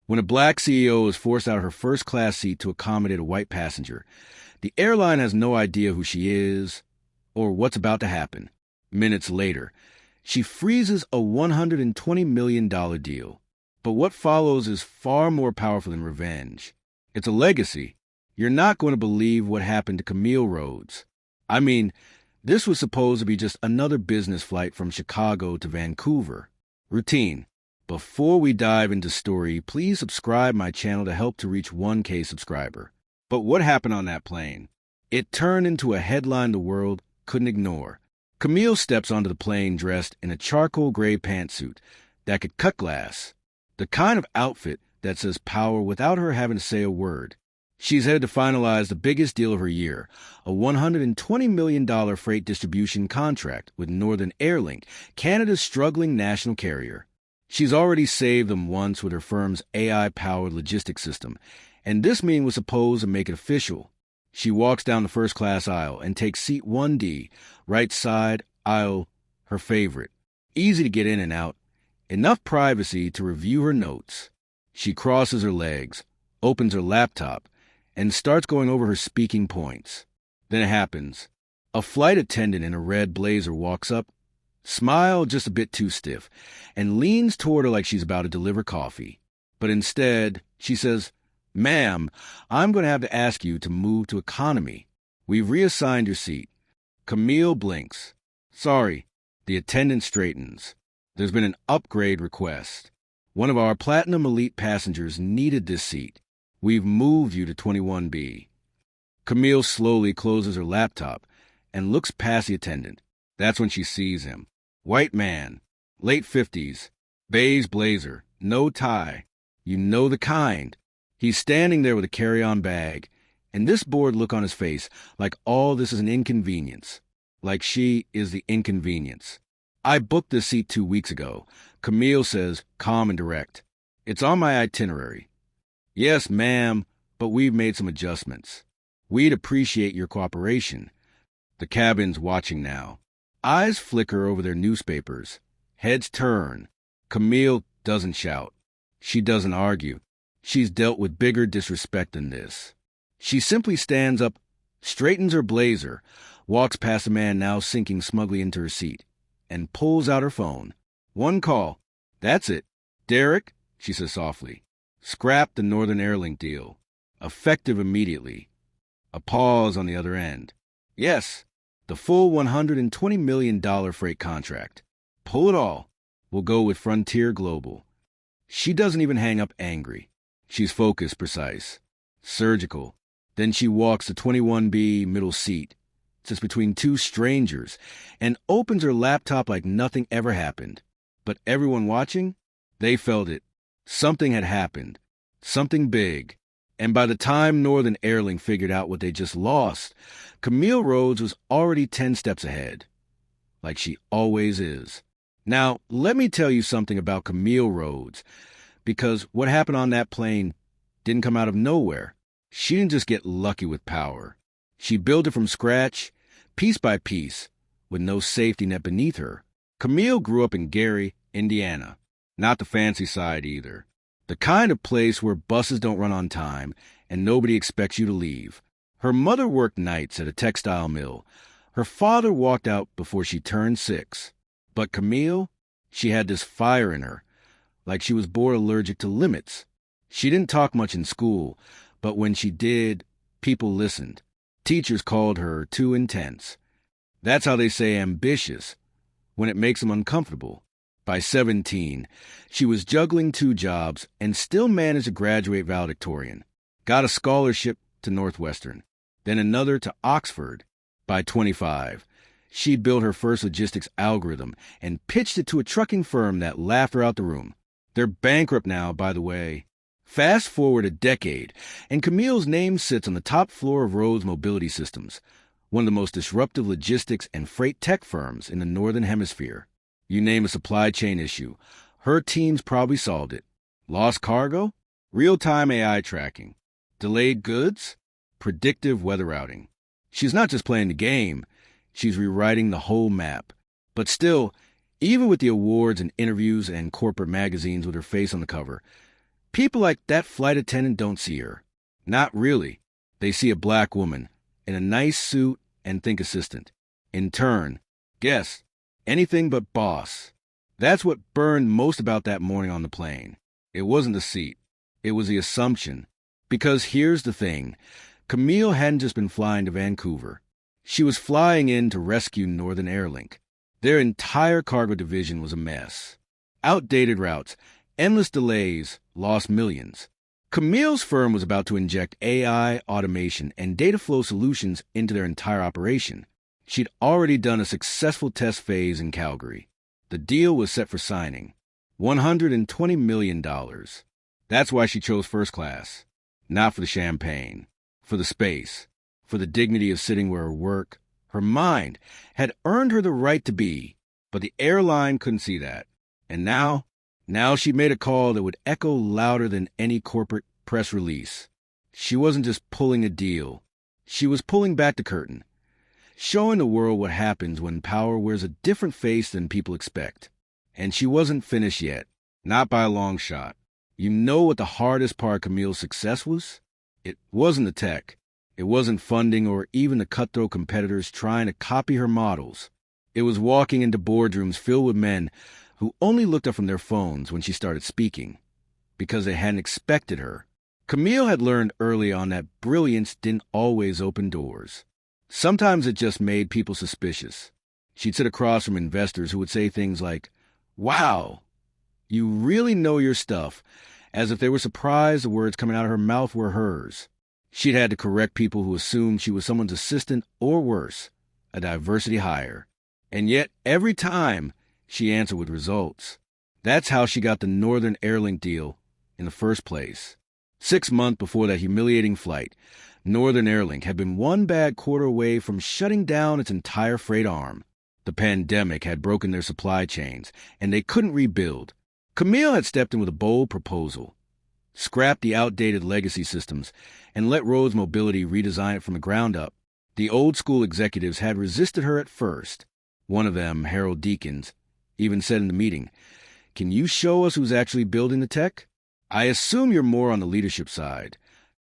When a black CEO is forced out her first-class seat to accommodate a white passenger, the airline has no idea who she is or what's about to happen. Minutes later, she freezes a $120 million deal. But what follows is far more powerful than revenge. It's a legacy. You're not going to believe what happened to Camille Rhodes. I mean, this was supposed to be just another business flight from Chicago to Vancouver. Routine. Before we dive into story, please subscribe my channel to help to reach 1K subscriber. But what happened on that plane? It turned into a headline the world couldn't ignore. Camille steps onto the plane dressed in a charcoal gray pantsuit that could cut glass. The kind of outfit that says power without her having to say a word. She's headed to finalize the biggest deal of her year, a $120 million freight distribution contract with Northern Airline, Canada's struggling national carrier. She's already saved them once with her firm's AI-powered logistics system, and this meeting was supposed to make it official. She walks down the first-class aisle and takes seat 1D, right side aisle, her favorite. Easy to get in and out, enough privacy to review her notes. She crosses her legs, opens her laptop, and starts going over her speaking points. Then it happens. A flight attendant in a red blazer walks up, smiled just a bit too stiff, and leans toward her like she's about to deliver coffee. But instead, she says, "Ma'am, I'm going to have to ask you to move to economy. We've reassigned your seat." Camille blinks. "Sorry." The attendant straightens. "There's been an upgrade request. One of our Platinum Elite passengers needed this seat. We've moved you to 21B. Camille slowly closes her laptop and looks past the attendant. That's when she sees him. White man, late 50s, beige blazer, no tie. You know the kind. He's standing there with a carry-on bag, and this bored look on his face, like all this is an inconvenience. Like she is the inconvenience. "I booked this seat 2 weeks ago," Camille says, calm and direct. "It's on my itinerary." "Yes, ma'am, but we've made some adjustments. We'd appreciate your cooperation." The cabin's watching now. Eyes flicker over their newspapers. Heads turn. Camille doesn't shout. She doesn't argue. She's dealt with bigger disrespect than this. She simply stands up, straightens her blazer, walks past a man now sinking smugly into her seat, and pulls out her phone. "One call. That's it. Derek," she says softly. "Scrap the Northern Airline deal. Effective immediately." A pause on the other end. "Yes, the full $120 million freight contract. Pull it all. We'll go with Frontier Global." She doesn't even hang up angry. She's focused, precise, surgical. Then she walks to 21B middle seat, sits between two strangers, and opens her laptop like nothing ever happened. But everyone watching, they felt it. Something had happened. Something big. And by the time Northern Airline figured out what they just lost, Camille Rhodes was already 10 steps ahead. Like she always is. Now, let me tell you something about Camille Rhodes, because what happened on that plane didn't come out of nowhere. She didn't just get lucky with power. She built it from scratch, piece by piece, with no safety net beneath her. Camille grew up in Gary, Indiana. Not the fancy side either. The kind of place where buses don't run on time and nobody expects you to leave. Her mother worked nights at a textile mill. Her father walked out before she turned 6. But Camille, she had this fire in her, like she was born allergic to limits. She didn't talk much in school, but when she did, people listened. Teachers called her too intense. That's how they say ambitious, when it makes them uncomfortable. By 17, she was juggling 2 jobs and still managed to graduate valedictorian. Got a scholarship to Northwestern, then another to Oxford. By 25, she built her first logistics algorithm and pitched it to a trucking firm that laughed her out the room. They're bankrupt now, by the way. Fast forward a decade, and Camille's name sits on the top floor of Rhodes Mobility Systems, one of the most disruptive logistics and freight tech firms in the Northern Hemisphere. You name a supply chain issue, her team's probably solved it. Lost cargo? Real-time AI tracking. Delayed goods? Predictive weather routing. She's not just playing the game, she's rewriting the whole map. But still, even with the awards and interviews and corporate magazines with her face on the cover, People like that flight attendant don't see her. Not really. They see a black woman in a nice suit and think assistant. In turn, guess, anything but boss. That's what burned most about that morning on the plane. It wasn't the seat. It was the assumption. Because here's the thing. Camille hadn't just been flying to Vancouver. She was flying in to rescue Northern Airlink. Their entire cargo division was a mess. Outdated routes, endless delays, lost millions. Camille's firm was about to inject AI, automation, and data flow solutions into their entire operation. She'd already done a successful test phase in Calgary. The deal was set for signing. $120 million. That's why she chose first class. Not for the champagne, for the space, for the dignity of sitting where her work, her mind, had earned her the right to be. But the airline couldn't see that. And now she made a call that would echo louder than any corporate press release. She wasn't just pulling a deal. She was pulling back the curtain, showing the world what happens when power wears a different face than people expect. And she wasn't finished yet, not by a long shot. You know what the hardest part of Camille's success was? It wasn't the tech. It wasn't funding or even the cutthroat competitors trying to copy her models. It was walking into boardrooms filled with men who only looked up from their phones when she started speaking, because they hadn't expected her. Camille had learned early on that brilliance didn't always open doors. Sometimes it just made people suspicious. She'd sit across from investors who would say things like, "Wow, you really know your stuff," as if they were surprised the words coming out of her mouth were hers. She'd had to correct people who assumed she was someone's assistant or worse, a diversity hire. And yet, every time, she answered with results. That's how she got the Northern Airlink deal in the first place. 6 months before that humiliating flight, Northern Airlink had been one bad quarter away from shutting down its entire freight arm. The pandemic had broken their supply chains, and they couldn't rebuild. Camille had stepped in with a bold proposal. Scrap the outdated legacy systems and let Rhodes Mobility redesign it from the ground up. The old-school executives had resisted her at first. One of them, Harold Deakins, even said in the meeting, "Can you show us who's actually building the tech? I assume you're more on the leadership side."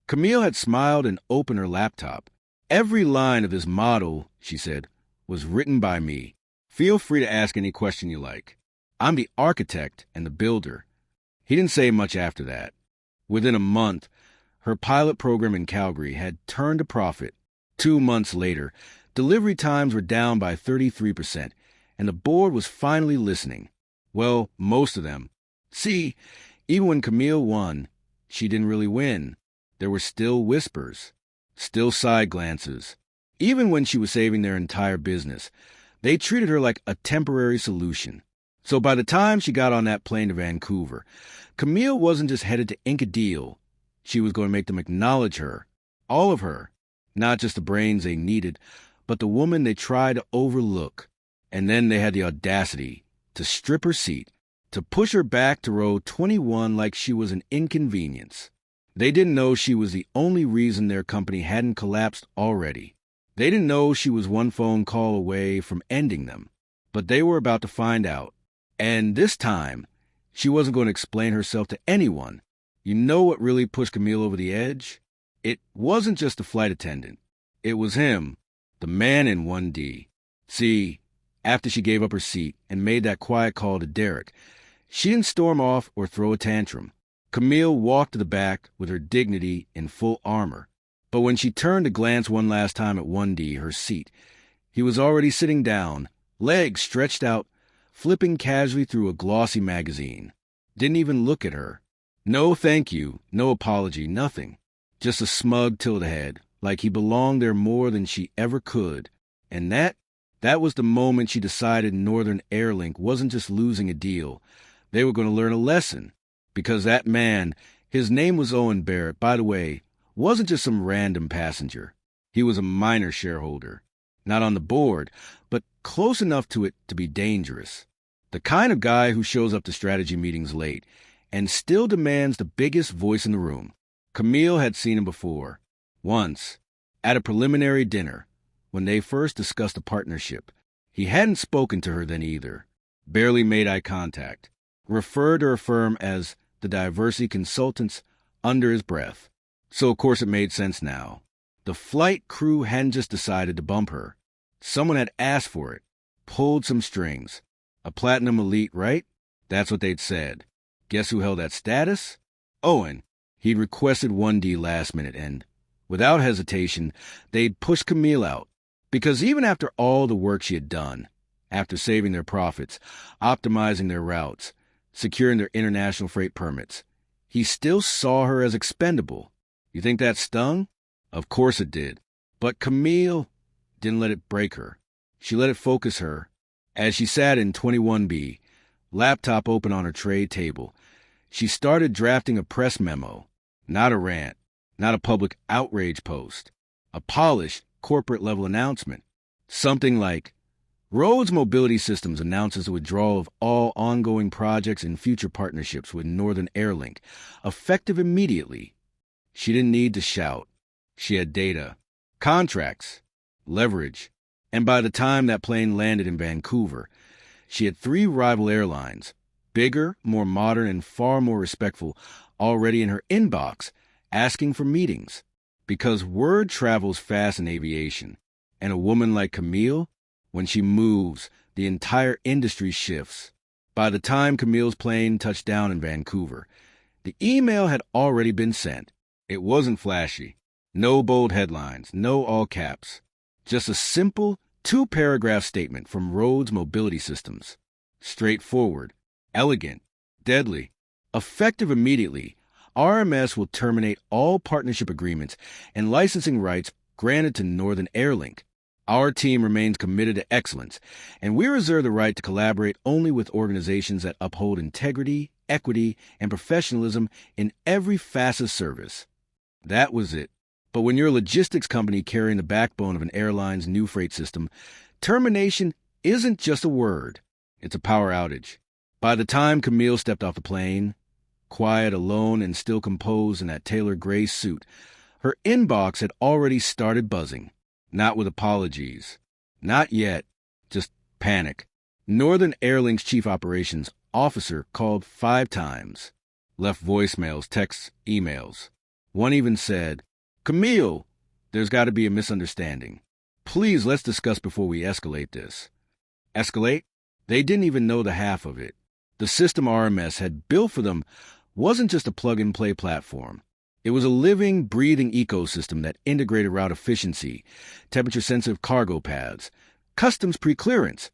Camille had smiled and opened her laptop. "Every line of this model," she said, "was written by me. Feel free to ask any question you like. I'm the architect and the builder." He didn't say much after that. Within a month, her pilot program in Calgary had turned a profit. 2 months later, delivery times were down by 33%, and the board was finally listening. Well, most of them. See, even when Camille won, she didn't really win. There were still whispers, still side glances. Even when she was saving their entire business, they treated her like a temporary solution. So by the time she got on that plane to Vancouver, Camille wasn't just headed to ink a deal. She was going to make them acknowledge her, all of her, not just the brains they needed, but the woman they tried to overlook. And then they had the audacity to strip her seat, to push her back to row 21 like she was an inconvenience. They didn't know she was the only reason their company hadn't collapsed already. They didn't know she was one phone call away from ending them. But they were about to find out. And this time, she wasn't going to explain herself to anyone. You know what really pushed Camille over the edge? It wasn't just the flight attendant. It was him, the man in 1D. See, after she gave up her seat and made that quiet call to Derek, she didn't storm off or throw a tantrum. Camille walked to the back with her dignity in full armor. But when she turned to glance one last time at 1D, her seat, he was already sitting down, legs stretched out, flipping casually through a glossy magazine. Didn't even look at her. No thank you, no apology, nothing. Just a smug tilt ahead, like he belonged there more than she ever could. And that was the moment she decided Northern Airlink wasn't just losing a deal. They were going to learn a lesson. Because that man, his name was Owen Barrett, by the way, wasn't just some random passenger. He was a minor shareholder. Not on the board, but close enough to it to be dangerous. The kind of guy who shows up to strategy meetings late and still demands the biggest voice in the room. Camille had seen him before. Once, at a preliminary dinner, when they first discussed a partnership. He hadn't spoken to her then either. Barely made eye contact. Referred to her firm as the diversity consultants under his breath. So, of course, it made sense now. The flight crew hadn't just decided to bump her. Someone had asked for it, pulled some strings. A platinum elite, right? That's what they'd said. Guess who held that status? Owen. He'd requested 1D last minute, and without hesitation, they'd pushed Camille out. Because even after all the work she had done, after saving their profits, optimizing their routes, securing their international freight permits, he still saw her as expendable. You think that stung? Of course it did. But Camille didn't let it break her. She let it focus her. As she sat in 21B, laptop open on her tray table, she started drafting a press memo. Not a rant, not a public outrage post. A polished, corporate-level announcement. Something like, Rhodes Mobility Systems announces the withdrawal of all ongoing projects and future partnerships with Northern Airlink, effective immediately. She didn't need to shout. She had data, contracts, leverage, and by the time that plane landed in Vancouver, she had 3 rival airlines, bigger, more modern, and far more respectful, already in her inbox, asking for meetings. Because word travels fast in aviation, and a woman like Camille, when she moves, the entire industry shifts. By the time Camille's plane touched down in Vancouver, the email had already been sent. It wasn't flashy. No bold headlines, no all caps. Just a simple 2-paragraph statement from Rhodes Mobility Systems. Straightforward, elegant, deadly, effective immediately. RMS will terminate all partnership agreements and licensing rights granted to Northern Airlink. Our team remains committed to excellence, and we reserve the right to collaborate only with organizations that uphold integrity, equity, and professionalism in every facet of service. That was it. But when you're a logistics company carrying the backbone of an airline's new freight system, termination isn't just a word. It's a power outage. By the time Camille stepped off the plane, quiet, alone, and still composed in that tailored gray suit, her inbox had already started buzzing. Not with apologies. Not yet. Just panic. Northern Airlink's chief operations officer called 5 times. Left voicemails, texts, emails. One even said, Camille, there's got to be a misunderstanding. Please, let's discuss before we escalate this. Escalate? They didn't even know the half of it. The system RMS had built for them wasn't just a plug-and-play platform. It was a living, breathing ecosystem that integrated route efficiency, temperature-sensitive cargo paths, customs pre-clearance,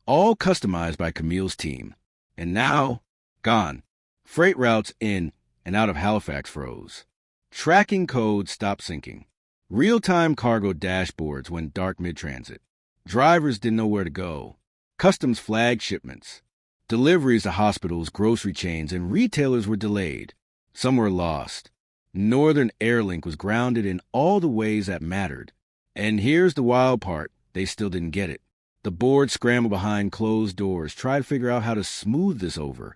all customized by Camille's team. And now, gone. Freight routes in and out of Halifax froze. Tracking codes stopped syncing. Real-time cargo dashboards went dark mid-transit. Drivers didn't know where to go. Customs flagged shipments. Deliveries to hospitals, grocery chains, and retailers were delayed. Some were lost. Northern Airlink was grounded in all the ways that mattered. And here's the wild part. They still didn't get it. The board scrambled behind closed doors, tried to figure out how to smooth this over.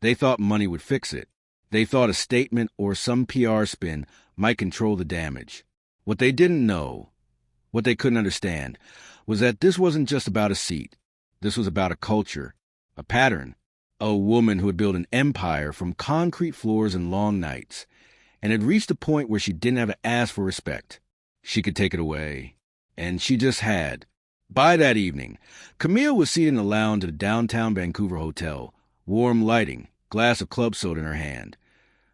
They thought money would fix it. They thought a statement or some PR spin might control the damage. What they didn't know, what they couldn't understand, was that this wasn't just about a seat. This was about a culture, a pattern, a woman who had built an empire from concrete floors and long nights, and had reached a point where she didn't have to ask for respect. She could take it away. And she just had. By that evening, Camille was seated in the lounge at a downtown Vancouver hotel, warm lighting, glass of club soda in her hand,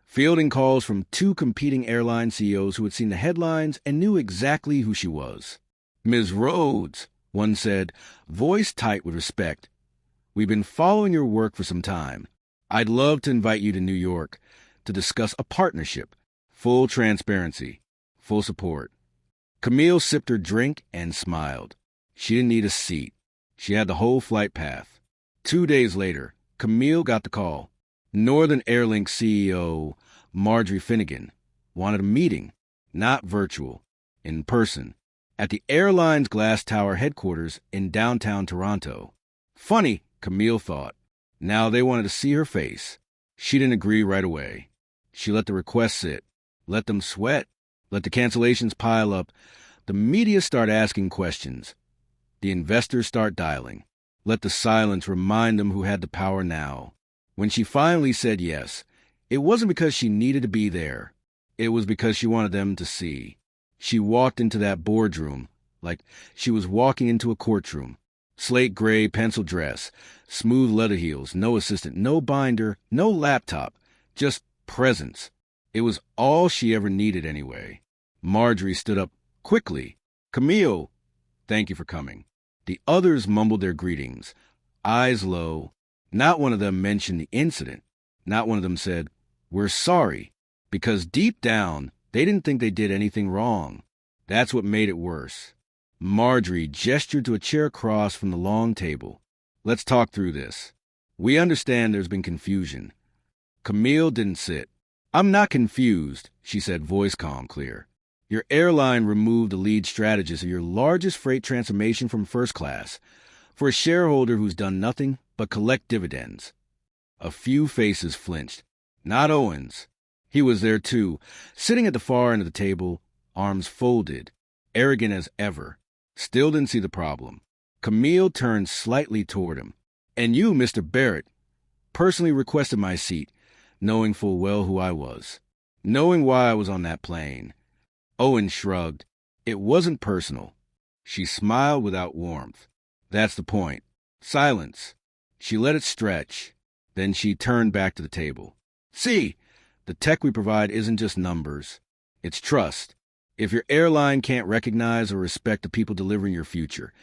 fielding calls from 2 competing airline CEOs who had seen the headlines and knew exactly who she was. Ms. Rhodes, one said, voice tight with respect. We've been following your work for some time. I'd love to invite you to New York to discuss a partnership, full transparency, full support. Camille sipped her drink and smiled. She didn't need a seat. She had the whole flight path. 2 days later, Camille got the call. Northern Airlink CEO Marjorie Finnegan wanted a meeting, not virtual, in person, at the airline's glass tower headquarters in downtown Toronto. Funny, Camille thought. Now they wanted to see her face. She didn't agree right away. She let the requests sit, let them sweat, let the cancellations pile up. The media start asking questions. The investors start dialing. Let the silence remind them who had the power now. When she finally said yes, It wasn't because she needed to be there. It was because she wanted them to see. She walked into that boardroom like she was walking into a courtroom. Slate gray pencil dress, smooth leather heels, no assistant, no binder, no laptop, just presence. It was all she ever needed anyway. Marjorie stood up quickly. "Camille, thank you for coming." The others mumbled their greetings, eyes low. Not one of them mentioned the incident. Not one of them said, "We're sorry," because deep down, they didn't think they did anything wrong. That's what made it worse. Marjorie gestured to a chair across from the long table. "Let's talk through this. We understand there's been confusion." Camille didn't sit. "I'm not confused," she said, voice calm, clear. "Your airline removed the lead strategist of your largest freight transformation from first class for a shareholder who's done nothing but collect dividends." A few faces flinched. Not Owen's. He was there too, sitting at the far end of the table, arms folded, arrogant as ever. Still didn't see the problem. Camille turned slightly toward him. "And you, Mr. Barrett, personally requested my seat, knowing full well who I was, knowing why I was on that plane." Owen shrugged. It wasn't personal. She smiled without warmth. "That's the point." Silence. She let it stretch. Then she turned back to the table. "See, the tech we provide isn't just numbers. It's trust. If your airline can't recognize or respect the people delivering your future,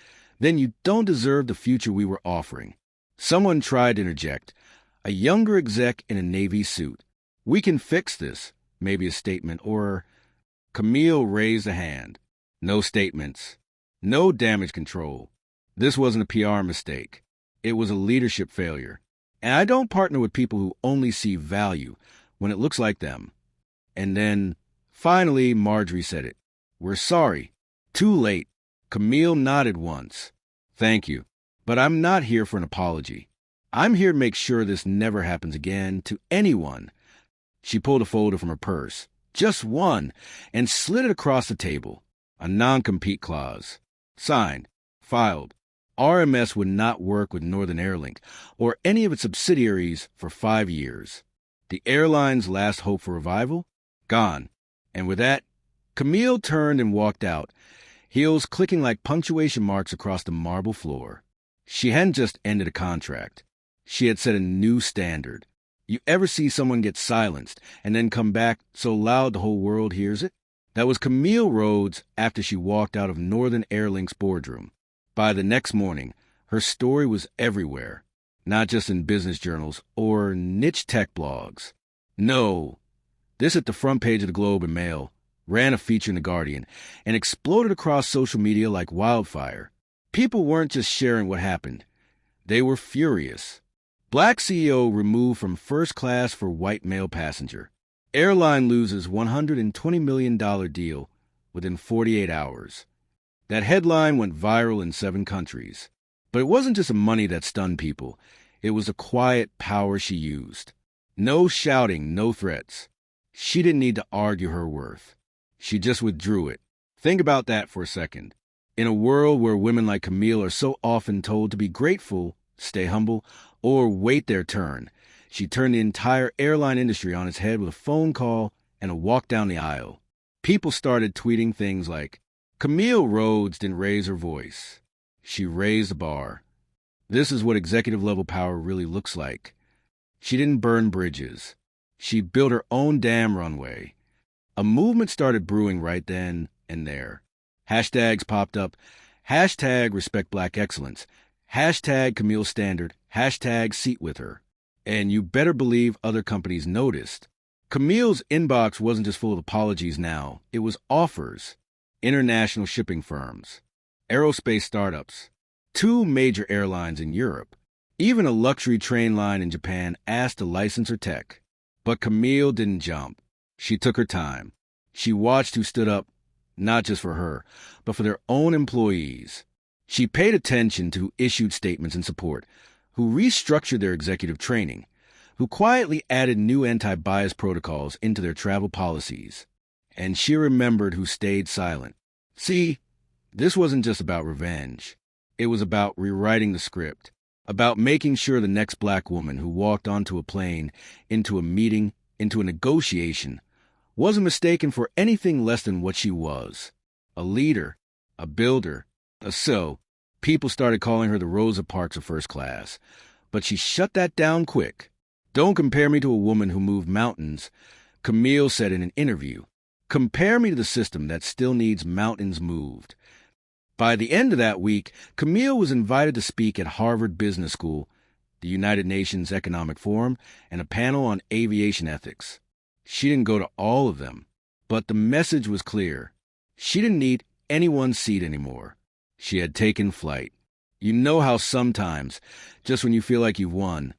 then you don't deserve the future we were offering." Someone tried to interject. A younger exec in a Navy suit. "We can fix this," maybe a statement, or... Camille raised a hand. No statements. No damage control. This wasn't a PR mistake. It was a leadership failure. And I don't partner with people who only see value when it looks like them. And then, finally, Marjorie said it. "We're sorry." Too late. Camille nodded once. "Thank you. But I'm not here for an apology. I'm here to make sure this never happens again to anyone." She pulled a folder from her purse. Just one, and slid it across the table. A non-compete clause. Signed. Filed. RMS would not work with Northern Airlink or any of its subsidiaries for 5 years. The airline's last hope for revival? Gone. And with that, Camille turned and walked out, heels clicking like punctuation marks across the marble floor. She hadn't just ended a contract. She had set a new standard. You ever see someone get silenced and then come back so loud the whole world hears it? That was Camille Rhodes after she walked out of Northern Airlink's boardroom. By the next morning, her story was everywhere, not just in business journals or niche tech blogs. No, this hit the front page of the Globe and Mail, ran a feature in The Guardian, and exploded across social media like wildfire. People weren't just sharing what happened. They were furious. Black CEO removed from first class for white male passenger. Airline loses $120 million deal within 48 hours. That headline went viral in 7 countries. But it wasn't just the money that stunned people. It was the quiet power she used. No shouting, no threats. She didn't need to argue her worth. She just withdrew it. Think about that for a second. In a world where women like Camille are so often told to be grateful, stay humble, or wait their turn, she turned the entire airline industry on its head with a phone call and a walk down the aisle. People started tweeting things like, "Camille Rhodes didn't raise her voice. She raised the bar. This is what executive-level power really looks like. She didn't burn bridges. She built her own damn runway." A movement started brewing right then and there. Hashtags popped up. Hashtag respect black excellence. Hashtag Camille Standard. Hashtag seat with her. And you better believe other companies noticed. Camille's inbox wasn't just full of apologies now. It was offers. International shipping firms. Aerospace startups. 2 major airlines in Europe. Even a luxury train line in Japan asked to license her tech. But Camille didn't jump. She took her time. She watched who stood up, not just for her, but for their own employees. She paid attention to who issued statements in support, who restructured their executive training, who quietly added new anti-bias protocols into their travel policies. And she remembered who stayed silent. See, this wasn't just about revenge. It was about rewriting the script, about making sure the next black woman who walked onto a plane, into a meeting, into a negotiation, wasn't mistaken for anything less than what she was. A leader, a builder, so people started calling her the Rosa Parks of first class. But she shut that down quick. "Don't compare me to a woman who moved mountains," Camille said in an interview. "Compare me to the system that still needs mountains moved." By the end of that week, Camille was invited to speak at Harvard Business School, the United Nations Economic Forum, and a panel on aviation ethics. She didn't go to all of them, but the message was clear. She didn't need anyone's seat anymore. She had taken flight. You know how sometimes, just when you feel like you've won,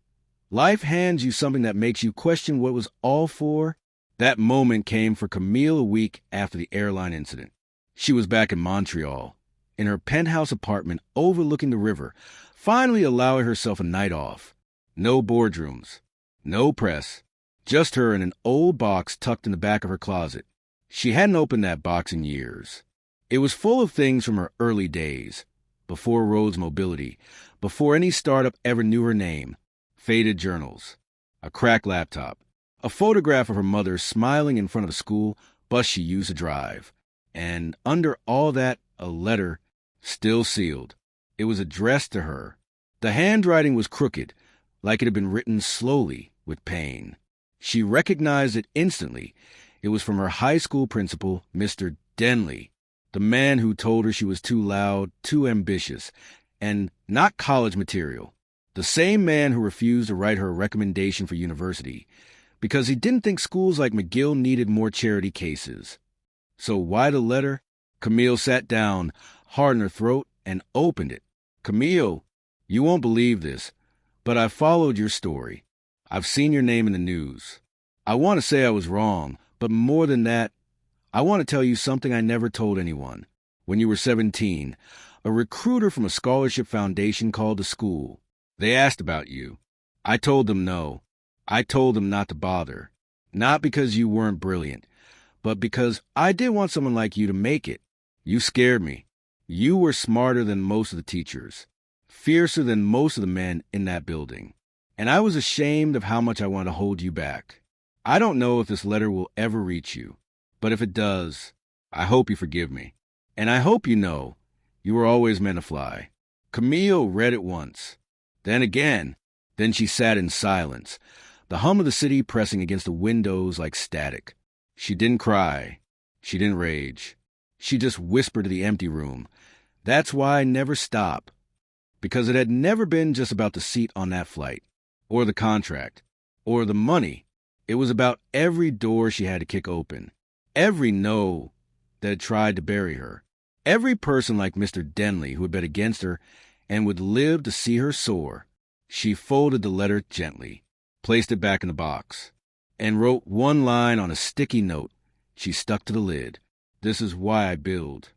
life hands you something that makes you question what it was all for? That moment came for Camille a week after the airline incident. She was back in Montreal, in her penthouse apartment overlooking the river, finally allowing herself a night off. No boardrooms, no press, just her in an old box tucked in the back of her closet. She hadn't opened that box in years. It was full of things from her early days, before Rhodes Mobility, before any startup ever knew her name. Faded journals, a cracked laptop, a photograph of her mother smiling in front of the school bus she used to drive. And under all that, a letter, still sealed. It was addressed to her. The handwriting was crooked, like it had been written slowly with pain. She recognized it instantly. It was from her high school principal, Mr. Denley, the man who told her she was too loud, too ambitious, and not college material. The same man who refused to write her a recommendation for university because he didn't think schools like McGill needed more charity cases. So why the letter? Camille sat down, hard in her throat, and opened it. "Camille, you won't believe this, but I followed your story. I've seen your name in the news. I want to say I was wrong, but more than that, I want to tell you something I never told anyone. When you were 17, a recruiter from a scholarship foundation called the school. They asked about you. I told them no. I told them not to bother. Not because you weren't brilliant, but because I did want someone like you to make it. You scared me. You were smarter than most of the teachers, fiercer than most of the men in that building. And I was ashamed of how much I wanted to hold you back. I don't know if this letter will ever reach you, but if it does, I hope you forgive me. And I hope you know you were always meant to fly." Camille read it once, then again. Then she sat in silence, the hum of the city pressing against the windows like static. She didn't cry. She didn't rage. She just whispered to the empty room, "That's why I never stop." Because it had never been just about the seat on that flight, or the contract, or the money. It was about every door she had to kick open, every no that had tried to bury her, every person like Mr. Denley who had bet against her and would live to see her soar. She folded the letter gently, placed it back in the box, and wrote one line on a sticky note she stuck to the lid. "This is why I build."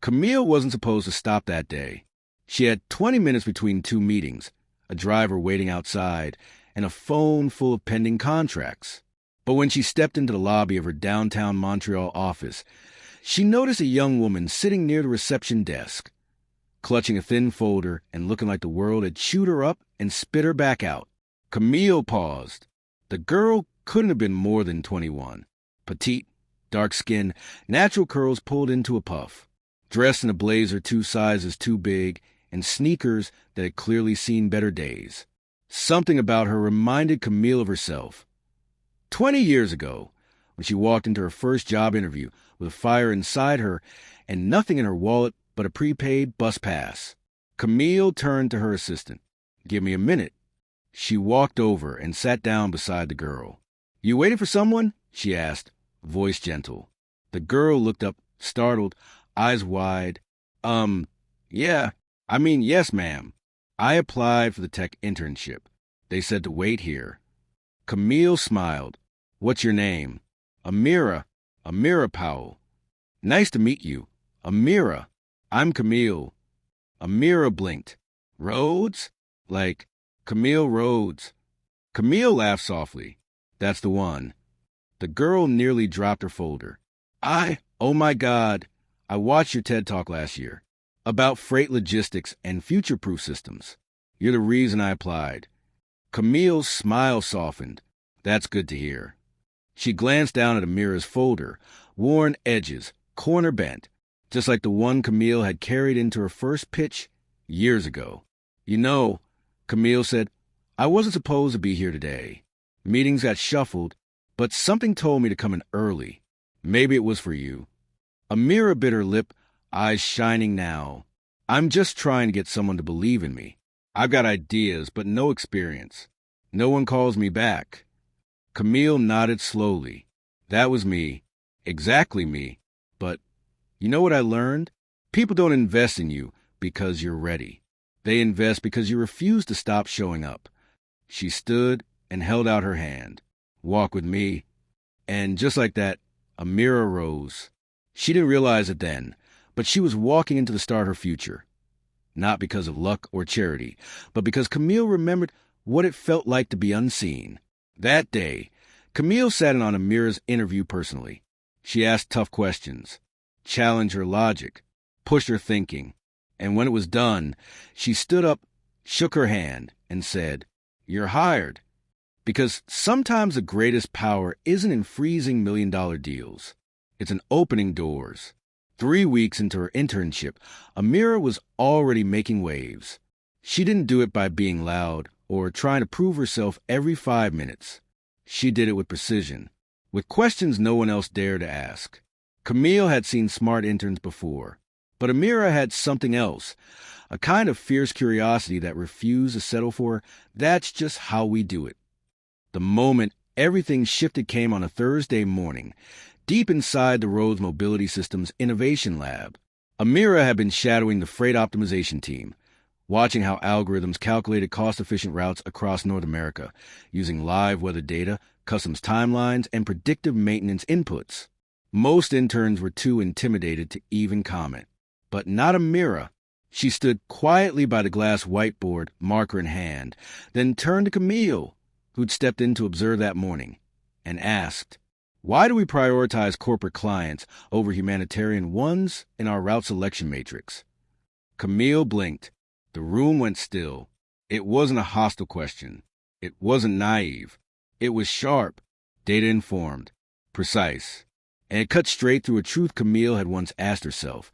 Camille wasn't supposed to stop that day. She had 20 minutes between two meetings, a driver waiting outside, and a phone full of pending contracts. But when she stepped into the lobby of her downtown Montreal office, she noticed a young woman sitting near the reception desk, clutching a thin folder and looking like the world had chewed her up and spit her back out. Camille paused. The girl couldn't have been more than 21. Petite, dark skin, natural curls pulled into a puff, dressed in a blazer 2 sizes too big, and sneakers that had clearly seen better days. Something about her reminded Camille of herself. 20 years ago, when she walked into her first job interview with a fire inside her and nothing in her wallet but a prepaid bus pass. Camille turned to her assistant. "Give me a minute." She walked over and sat down beside the girl. "You waiting for someone?" she asked, voice gentle. The girl looked up, startled, eyes wide. Yeah. Yes, ma'am. I applied for the tech internship. They said to wait here." Camille smiled. "What's your name?" Amira Powell." "Nice to meet you. Amira. I'm Camille." Amira blinked. "Rhodes? Like Camille Rhodes." Camille laughed softly. "That's the one." The girl nearly dropped her folder. Oh my God, I watched your TED Talk last year about freight logistics and future-proof systems. You're the reason I applied." Camille's smile softened. "That's good to hear." She glanced down at Amira's folder, worn edges, corner bent, just like the one Camille had carried into her first pitch years ago. "You know," Camille said, "I wasn't supposed to be here today. Meetings got shuffled, but something told me to come in early. Maybe it was for you." Amira bit her lip, eyes shining now. "I'm just trying to get someone to believe in me. I've got ideas, but no experience. No one calls me back." Camille nodded slowly. "That was me. Exactly me. But you know what I learned? People don't invest in you because you're ready. They invest because you refuse to stop showing up." She stood and held out her hand. "Walk with me." And just like that, Amira rose. She didn't realize it then, but she was walking into the start of her future. Not because of luck or charity, but because Camille remembered what it felt like to be unseen. That day, Camille sat in on Amira's interview personally. She asked tough questions, challenged her logic, pushed her thinking, and when it was done, she stood up, shook her hand, and said, "You're hired." Because sometimes the greatest power isn't in freezing million-dollar deals. It's in opening doors. 3 weeks into her internship, Amira was already making waves. She didn't do it by being loud or trying to prove herself every 5 minutes. She did it with precision, with questions no one else dared to ask. Camille had seen smart interns before, but Amira had something else, a kind of fierce curiosity that refused to settle for, "That's just how we do it." The moment everything shifted came on a Thursday morning, deep inside the Rhodes Mobility Systems Innovation Lab. Amira had been shadowing the freight optimization team, watching how algorithms calculated cost-efficient routes across North America, using live weather data, customs timelines, and predictive maintenance inputs. Most interns were too intimidated to even comment. But not Amira. She stood quietly by the glass whiteboard, marker in hand, then turned to Camille, who'd stepped in to observe that morning, and asked, "Why do we prioritize corporate clients over humanitarian ones in our route selection matrix?" Camille blinked. The room went still. It wasn't a hostile question. It wasn't naive. It was sharp, data-informed, precise, and it cut straight through a truth Camille had once asked herself,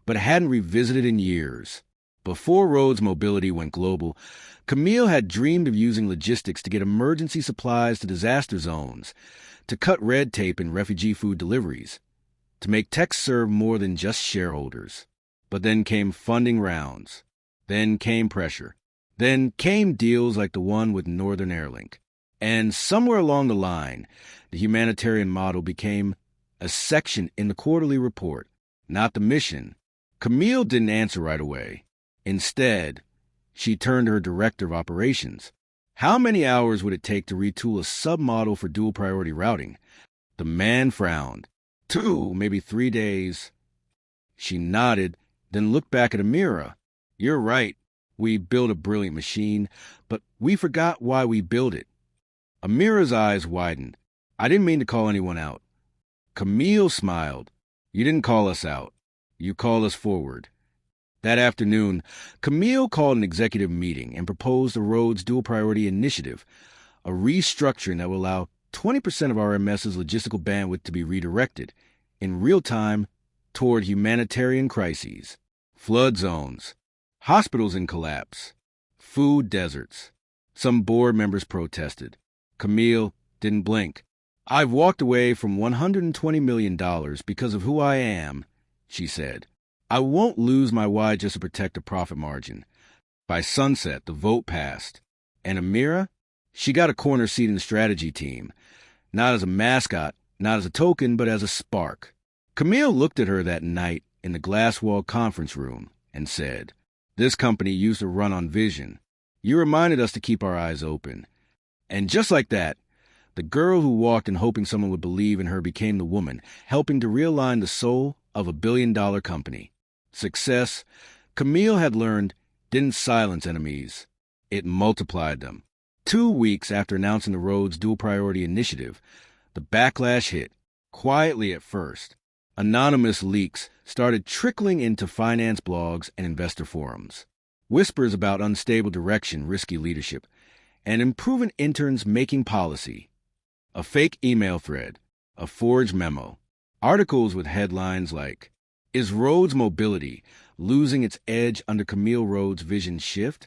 but hadn't revisited in years. Before Rhodes Mobility went global, Camille had dreamed of using logistics to get emergency supplies to disaster zones, to cut red tape in refugee food deliveries, to make tech serve more than just shareholders. But then came funding rounds. Then came pressure. Then came deals like the one with Northern Airlink. And somewhere along the line, the humanitarian model became a section in the quarterly report, not the mission. Camille didn't answer right away. Instead, she turned to her director of operations. How many hours would it take to retool a submodel for dual priority routing? The man frowned. 2, maybe 3 days. She nodded, then looked back at Amira. "You're right. We built a brilliant machine, but we forgot why we built it." Amira's eyes widened. "I didn't mean to call anyone out." Camille smiled. "You didn't call us out. You called us forward." That afternoon, Camille called an executive meeting and proposed a Rhodes Dual Priority Initiative, a restructuring that will allow 20% of RMS's logistical bandwidth to be redirected, in real time, toward humanitarian crises, flood zones, hospitals in collapse, food deserts. Some board members protested. Camille didn't blink. "I've walked away from $120 million because of who I am," she said. "I won't lose my why just to protect a profit margin." By sunset, the vote passed. And Amira? She got a corner seat in the strategy team. Not as a mascot, not as a token, but as a spark. Camille looked at her that night in the glass-walled conference room and said, "This company used to run on vision. You reminded us to keep our eyes open." And just like that, the girl who walked in hoping someone would believe in her became the woman, helping to realign the soul of a billion-dollar company. Success, Camille had learned, didn't silence enemies. It multiplied them. 2 weeks after announcing the Rhodes Dual Priority Initiative, the backlash hit, quietly at first. Anonymous leaks started trickling into finance blogs and investor forums. Whispers about unstable direction, risky leadership, and improving interns making policy. A fake email thread, a forged memo, articles with headlines like, "Is Rhodes Mobility losing its edge under Camille Rhodes' vision shift?"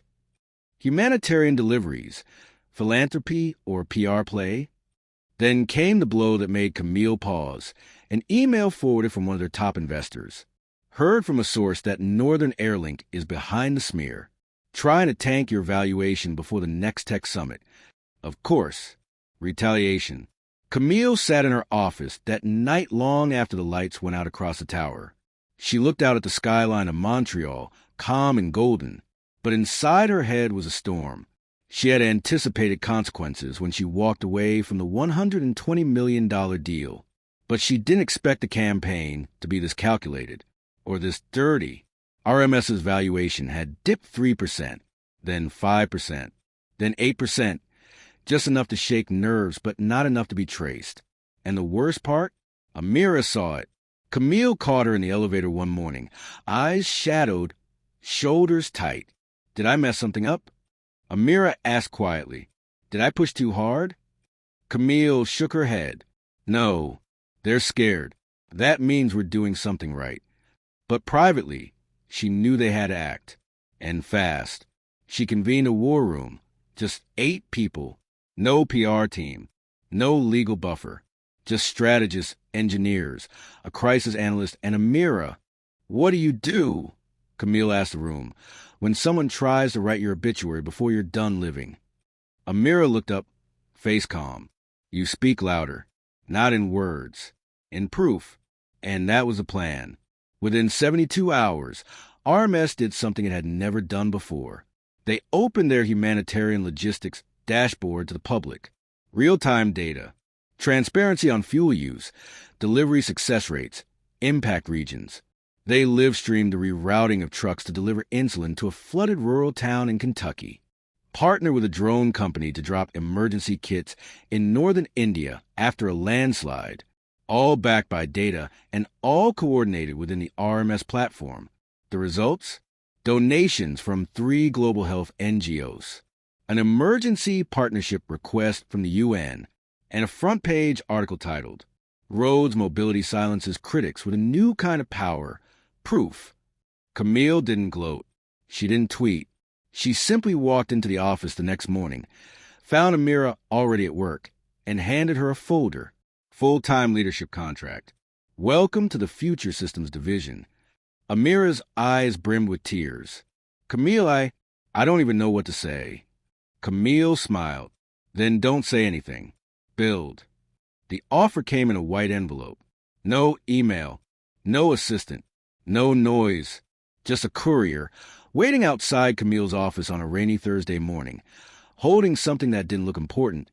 Humanitarian deliveries, philanthropy or PR play. Then came the blow that made Camille pause. An email forwarded from one of their top investors. Heard from a source that Northern Airlink is behind the smear, trying to tank your valuation before the next tech summit. Of course, retaliation. Camille sat in her office that night long after the lights went out across the tower. She looked out at the skyline of Montreal, calm and golden, but inside her head was a storm. She had anticipated consequences when she walked away from the $120 million deal, but she didn't expect the campaign to be this calculated or this dirty. RMS's valuation had dipped 3%, then 5%, then 8%, just enough to shake nerves but not enough to be traced. And the worst part? Amira saw it. Camille caught her in the elevator one morning, eyes shadowed, shoulders tight. "Did I mess something up?" Amira asked quietly. "Did I push too hard?" Camille shook her head. "No, they're scared. That means we're doing something right." But privately, she knew they had to act. And fast. She convened a war room. Just 8 people. No PR team. No legal buffer. Just strategists, engineers, a crisis analyst, and Amira. "What do you do?" Camille asked the room. "When someone tries to write your obituary before you're done living." Amira looked up, face calm. "You speak louder. Not in words. In proof." And that was the plan. Within 72 hours, RMS did something it had never done before. They opened their humanitarian logistics dashboard to the public. Real-time data. Transparency on fuel use. Delivery success rates. Impact regions. They live-streamed the rerouting of trucks to deliver insulin to a flooded rural town in Kentucky. Partner with a drone company to drop emergency kits in northern India after a landslide. All backed by data and all coordinated within the RMS platform. The results? Donations from 3 global health NGOs. An emergency partnership request from the UN. And a front-page article titled, "Rhodes Mobility Silences Critics with a New Kind of Power. Proof." Camille didn't gloat. She didn't tweet. She simply walked into the office the next morning, found Amira already at work, and handed her a folder. Full-time leadership contract. "Welcome to the Future Systems Division." Amira's eyes brimmed with tears. "Camille, I don't even know what to say." Camille smiled. "Then don't say anything. Build." The offer came in a white envelope. No email. No assistant. No noise. Just a courier waiting outside Camille's office on a rainy Thursday morning, holding something that didn't look important,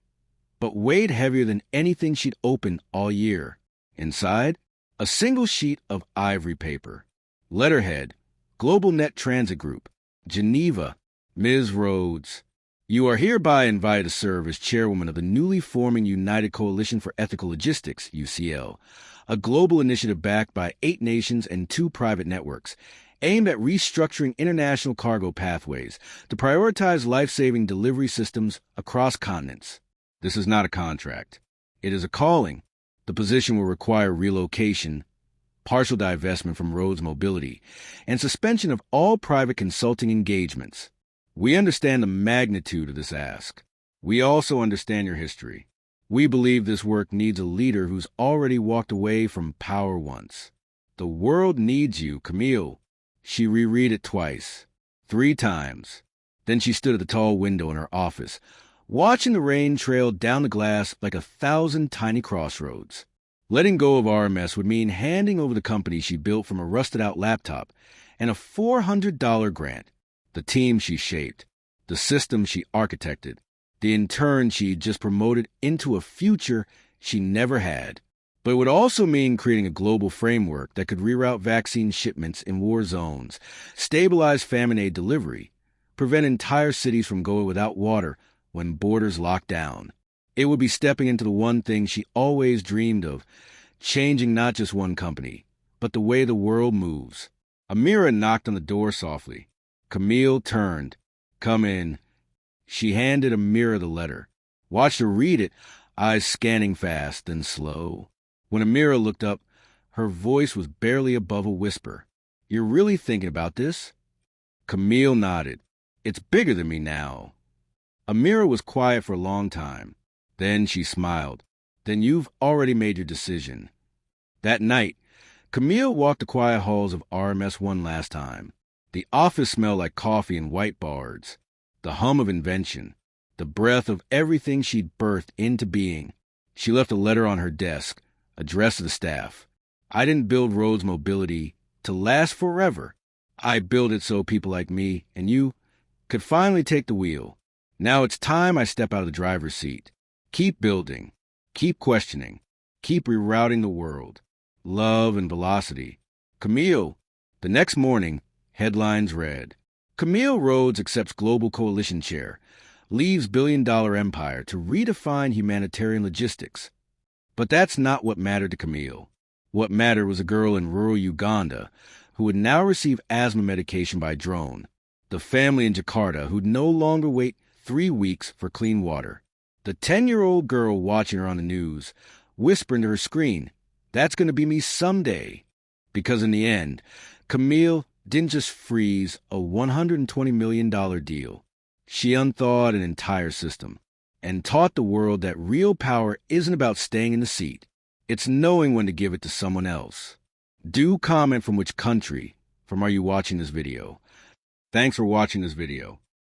but weighed heavier than anything she'd opened all year. Inside, a single sheet of ivory paper. Letterhead, Global Net Transit Group, Geneva, Ms. Rhodes. "You are hereby invited to serve as chairwoman of the newly forming United Coalition for Ethical Logistics, UCL, a global initiative backed by 8 nations and 2 private networks, aimed at restructuring international cargo pathways to prioritize life-saving delivery systems across continents." This is not a contract. It is a calling. The position will require relocation, partial divestment from Rhodes Mobility, and suspension of all private consulting engagements. We understand the magnitude of this ask. We also understand your history. We believe this work needs a leader who's already walked away from power once. The world needs you, Camille. She reread it twice, 3 times. Then she stood at the tall window in her office, watching the rain trail down the glass like 1,000 tiny crossroads. Letting go of RMS would mean handing over the company she built from a rusted-out laptop and a $400 grant, the team she shaped, the system she architected, the intern she just promoted into a future she never had. But it would also mean creating a global framework that could reroute vaccine shipments in war zones, stabilize famine aid delivery, prevent entire cities from going without water when borders locked down. It would be stepping into the one thing she always dreamed of, changing not just one company, but the way the world moves. Amira knocked on the door softly. Camille turned. "Come in." She handed Amira the letter, watched her read it, eyes scanning fast, then slow. When Amira looked up, her voice was barely above a whisper. "You're really thinking about this?" Camille nodded. "It's bigger than me now." Amira was quiet for a long time. Then she smiled. "Then you've already made your decision." That night, Camille walked the quiet halls of RMS one last time. The office smelled like coffee and whiteboards, the hum of invention, the breath of everything she'd birthed into being. She left a letter on her desk, addressed to the staff. "I didn't build roads mobility to last forever. I built it so people like me and you could finally take the wheel. Now it's time I step out of the driver's seat. Keep building, keep questioning, keep rerouting the world. Love and velocity." Camille. The next morning, headlines read, "Camille Rhodes accepts Global Coalition Chair, leaves billion-dollar empire to redefine humanitarian logistics." But that's not what mattered to Camille. What mattered was a girl in rural Uganda who would now receive asthma medication by drone, the family in Jakarta who'd no longer wait 3 weeks for clean water, the 10-year-old girl watching her on the news, whispering to her screen, "That's going to be me someday." Because in the end, Camille didn't just freeze a $120 million deal. She unthawed an entire system and taught the world that real power isn't about staying in the seat. It's knowing when to give it to someone else. Do comment from which country are you watching this video. Thanks for watching this video.